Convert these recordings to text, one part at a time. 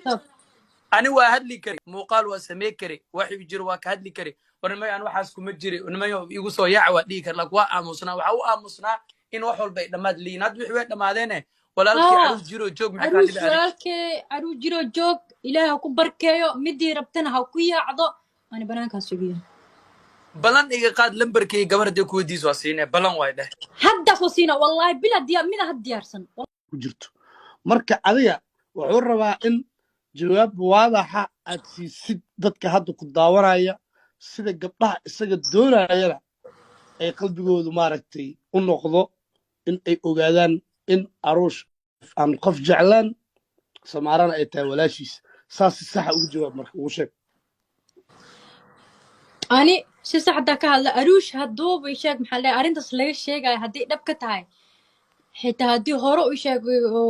طب أنا وهدلي كري مقال وسمي كري واحد يجري وكهدلي كري ونما أنا وحاسكم مجري ونما يقصوا يعوى ديك لك وأمسنا وأمسنا إن وحول بيت لما دلي ندوي حويت لما ذنه ولا لك عروس جيرو جوج معك عروس هذي بعدين عروس جيرو جوج إلهي أكو بركيو مدي ربتنا هاكويا عضو أنا بنانك هسوقيا بلان إيجا قاد لمبركي قبر ديكو ديس واسينه بلان وايده حدا صوصينا والله بلا ديار من هالديارسن jirto marka adiga wuxuu rabaa in jawaab waadaxa aad siisid dadka hadda ku daawanaya sida gabdhaha isaga doonayana ay qalbigoodu maaragtay u noqdo in ay ogaadaan in aruush aan qof jeclaan samaarana ay tahay walaashiis saas si saxa ugu jawaab marka ugu sheeg أنا سيسا حدا كهلا أروش هدوب ويشاك محلي أرنتس ليش شيء هدي دبكة تاعي حتى هدي هورو ويشاك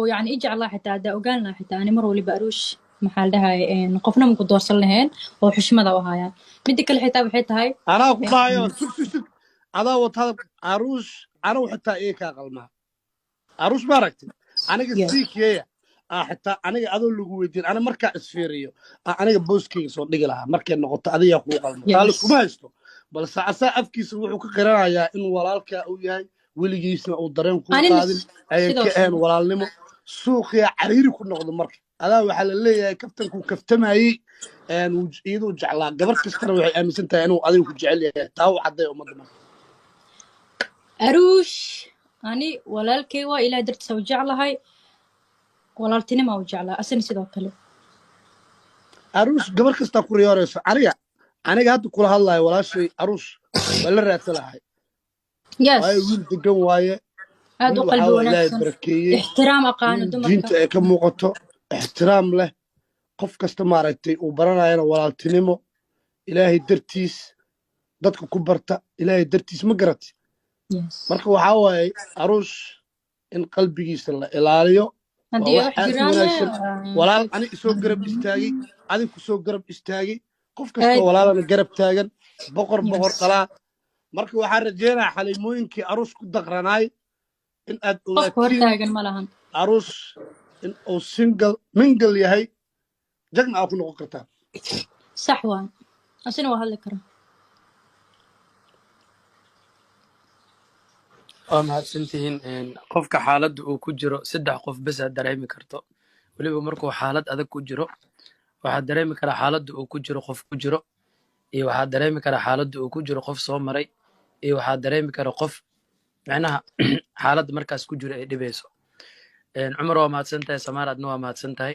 يعني إيجي الله حتى هدا وقالنا حتى أنا مرة اللي بأروش محل ده هاي نقفنا من قدوة صلهن وحشمة ده وهاي بدي كل حتى بحتى هاي anaa ku dhahayo sug adaa wata aruush anagu xitaa ii kaa qalmaa aruush ma aragtay aniga siikeeya xitaa aniga adoo lagu weydiin ana markaa isfiiriyo aniga booskeyga soo dhigi lahaa markay noqoto adigaa kuu qalmo taale kuma haysto balse asaa afkiisa wuxuu ka qiranayaa in walaalkaa uu yahay weligiisna uu dareen kuu qaadin ayan ka ahayn walaalnimo suuqiya cariiri ku noqdo marka adaa waxaa la leeyahay kaftankuu kaftamayey iyaduu jeclaa gabar kastana waxay aaminsan tahay inuu adiga ku jecel yahay taa u cadday ummadda marka أروش أنا ولا الكيوا إلى درت سوجع لهاي ولا التنمى وجع لها أسني سيدا كله aruush gabar kastaa ku riyoorayso aniga hadda kula hadlayo walaashay aruush waa la raadsan lahay waayo wiil degan waaye هذا wiil قلبي waxaa ilaahay ونفسه barakeeyey احترام أقانو wiil دمرك diinta ay ka muuqato ixtiraam leh qof kasta maaragtay uu baranayana walaaltinimo ilaahay dartiis dadka ku barta ilaahay dartiis ma garatay marka waxaa waaye aruush in qalbigiisa la ilaaliyo waa هدي wax واحد aad u wanaagsan جيرانه walaal ani isoo garab istaagay adig kusoo garab istaagay qof kastoo walaalana garab taagan boqor dhalaa marka waxaan rajeynayaa xaliimooyinkii aruush ku daqranaay in aad ogaatiin هورتاغن ملهن aruush in uu mingle yahay jagna aa ku noqon kartaa صح وان أسني وهالكرة mahadsantihiin qofka xaaladda uu ku jiro saddex qof bes aad dareemi karto weliba markuu xaalad adag ku jiro waxaad dareemi karaa xaaladda uu ku jiro qof ku jiro iyo waxaad dareemi karaa xaaladda uu ku jiro qof soo maray iyo waxaad dareemi kara qof macnaha xaaladda markaas ku jiro ay dhibayso cumar waa mahadsan tahay samaar adna waa mahadsan tahay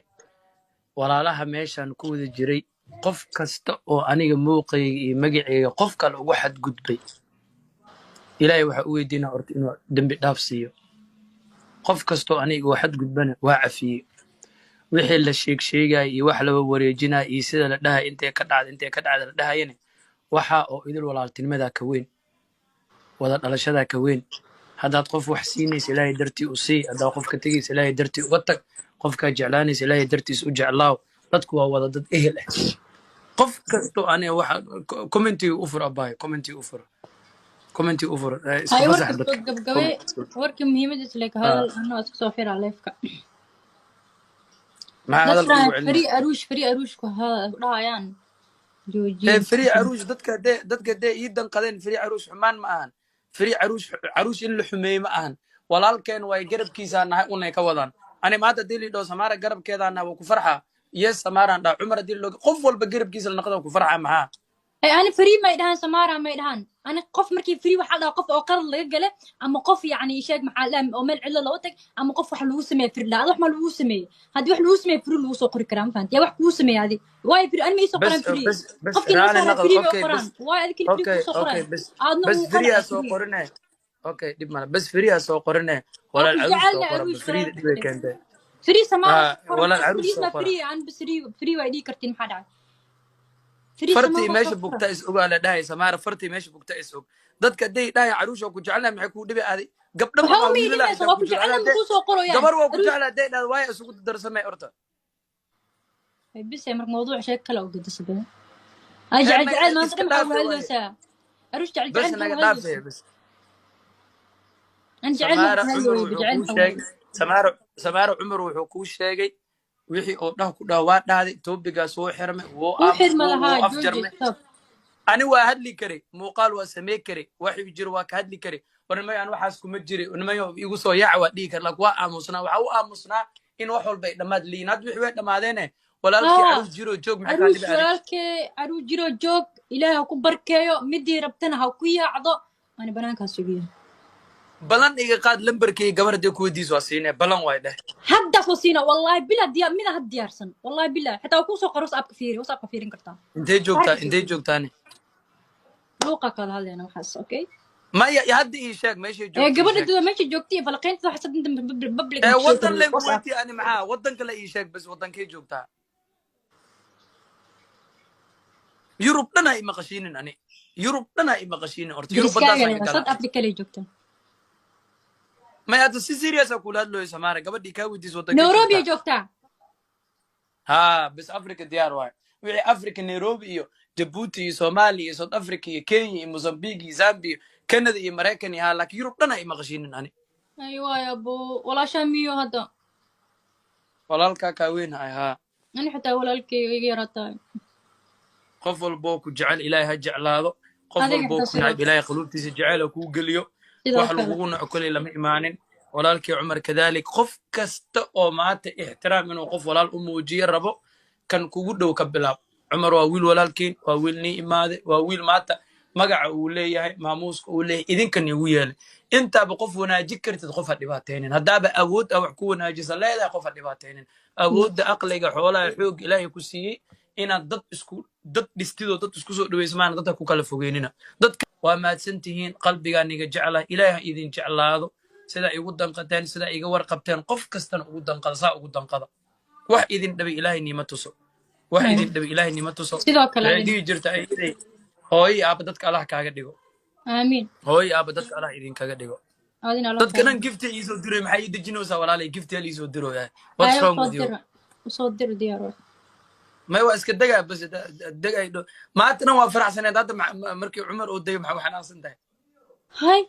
walaalaha meeshaan ku wada jiray qof kasta oo aniga muuqayga iyo magacayga qof kale ugu xadgudbay ilaahay waxaa u weydiinaa horta inuu dembi dhaaf siiyo qof kastoo aniga uu xadgudbana waa cafiyey wixii la sheegaya iyo wax laba wareejinaya iyo sida la dhahay intee ka dhacda la dhahayana waxa oo idil walaaltinimadaa ka weyn wada dhalashadaa ka weyn haddaad qof wax siinaysa ilaahay dartii u sii haddaad qof ka tegaysa ilaahay dartii uga tag qofkaa jeclaanaysa ilaahay dartiis u jeclaaw dadku waa wada dad ehel ah qof kastoo aniga waxa commentiga u fur abaayo commentiga u fur كومنتي اوفر هاي ورك قبقبي ورك مهمة لك هذا أنا أتكسر فيها على ليفك مع هذا فري أروش كهذا رايان جوجي فري عروش دتك دي يدن قدين فري عروش حمان معان فري عروش إن لحمي معان ولا كان ويجرب كيسا نهاي قلنا كودان أنا ما تدري لو سمارة جرب كذا أنا وكفرحة يس سمارة دا عمر دي لو قفل بجرب كيسا نقدر وكفرحة معاه أنا فري ما يدهن سمارة ما يدهن أنا قف مركي فري وحلا قف أو قرر اللي قاله أما قف يعني شيء محل أو مل علا لوتك أما قف حلو سمي فري لا روح ملو سمي هذا واحد لو سمي فري لو سوق كرام فانت يا واحد لو سمي هذه واي فري أنا ما يسوق كرام فري قف كل مسار فري وقران واي هذا كل فري سوق كرام بس فري سوق قرنه أوكي دي ماله بس فري سوق قرنه ولا العروس سوق قرنه فري دي كنت فري سمارة ولا العروس سوق قرنه فري عن بس فري وايدي كرتين محد فرتي ماشي بوقتا اسوق على داهي سمارة فرتي ماشي بوقتا اسوق dadka day dhahay caruusha ku jecelna maxay ku dhibi aaday gabdho ma wiilala ku jecelna ku soo qoro yaa gabar waa ku jecelna day dhahay way isugu darsamay horta ay bis mar mawduuc shay kale oo gudis badan ajal ma qadam hawloosa aruush jacel bas naga dhaafay bas an jacel سمارة عمر wuxuu ku sheegay wixii oo dhah ku dhah waa dhahday toobigaas wuu xirmay wuu وحير ما wuu لها جوجي afjarmay طب ani waa hadli karay muuqaal waa samey karay waxuu jiro waa ka hadli karay warnimay aan waxaas kuma jiray warnimay igu soo yaac waa dhihi kar lak waa aamusnaa waxa u aamusnaa in wax walba ay dhammaad liin had wixii way dhammaadeene walaalkii اه caruus jiro joog maxay kaa عروس dhibi adig walaalkee عروس jiro joog ilaahay ha ku barkeeyo midii rabtana ha ku yaacdo ani banaankaas sugiyo balan iga qaad lambarkay gabar hadday ku weydiis waa siinee balan waay dheh haddaas oo siina wallahi bila diyaar mida had diyaarsan wallahi bila xitaa waa kusoo qoro whatsappka fiirin kartaa intee joogtaa intee joogtaane luuqa kala hadlayna waxaas okay maya hadda ii sheeg meeshay joogta ii gabadha sheeg dada meesha joogtay falaqeynta waxa sadin public waddan leen ku weydiiye ani maxaa waddan kale ii sheeg bas waddankay joogtaa yurub dhan ha imaqashiinin ani yurub dhan ha imaqashiinin horta yurub baddaas aan ka South galaa Africa lay joogta maya hadda si serious a kula hadlooyo samaare gabadhii kaa weydiis waddankay Nairobi joogtaa joogta ها بس افريقيا ديار واي وعي افريقيا نيروبي iyo Djibouti iyo Somalia iyo South Africa iyo Kenya iyo Mozambique iyo Zambia Canada iyo Mareykan iyo laakiin Yurub dhan ay maqashiinin ani aywa ya abo walaasha miyo hadda walaalka ka weyn hay ha ani xitaa walaalkay iga yaraatay qof walbo ku jecel Ilaahay ha jeclaado qof walbo ku nacib Ilaahay qulubtiisa jecel ku geliyo wax lagu naco kale lama imaanin walaalkii Umar kadalik qof kasta oo maanta ixtiraam inuu qof walaal u muujiyo rabo kan kugu dhow ka bilaab Umar waa wiil walaalkiin waa wiil ni imaade waa wiil maanta magaca uu leeyahay maamuuska uu leeyahay idinkan igu yeelay intaaba qof wanaajin kartid qof ha dhibaateynin haddaaba awood wax ku wanaajisa leedahay qof ha dhibaateynin awoodda aqliga xoolaha xoog Ilaahay ku siiyey inaad dad dhistidoo dad isku soo dhaweysmaan dadka ku kala fogeynina dadka waa maadsantihiin qalbigaan iga jeclaa Ilaahay idin jeclaado sida igu danqateen sida iga warqabteen qof kastana ugu danqada saa ugu danqada wax idin dhabi Ilaahay niima tuso wax idin dhabi Ilaahay niima tuso sidoo kale hadii jirta ay hooy aaba dadka Allah kaaga dhigo amiin hooy aaba dadka Allah idin kaga dhigo adina Allah dadka nan gift ay soo diray maxay dejinaysaa walaalay gift ay soo diroyaa what's wrong with you soo dir diyaar ما هو اسك دقا بس دقا ما تنا وافرع سنه هذا مركي عمر ودي ما waxaan aansantahay hay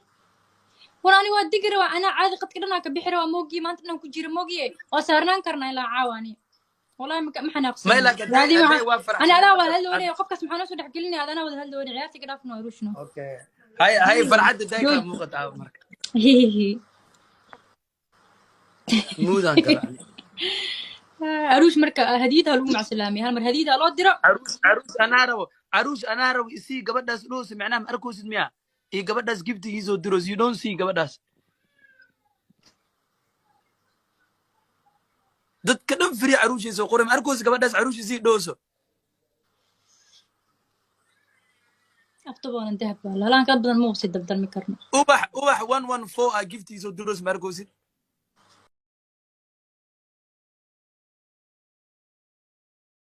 warani waa digri waa ana caadi qad kadana ka bixiro waa moogi maanta inaan ku jiro moogi oo saarnaan karnaa ilaa caawani wallahi ma xanaaqsan ما لك raadi وافرع ana ala wada hal doonay qofkaas maxaan soo dhax gelinay adana wada hal doonay ciyaarta ka dhaafno ruushno اوكي هاي فرحت دايك muuqata marka مودان kala عروش marka hadiyada lagu macsalaamin hal mar hadiyada loo diro عروس انا رabo isi gabadhaas dhoos macnaha ma arkoosid miya iyo gabadhaas giftigiisa diro you don't see gabadhaas dadka dhan firi caruushiisa qoray ma arkoosid gabadhaas caruushiisa dhooso aftabaan dahab la laan ka badan ma wasi dabdalmi karno ubax 114 giftigiisa diro ma arkoosid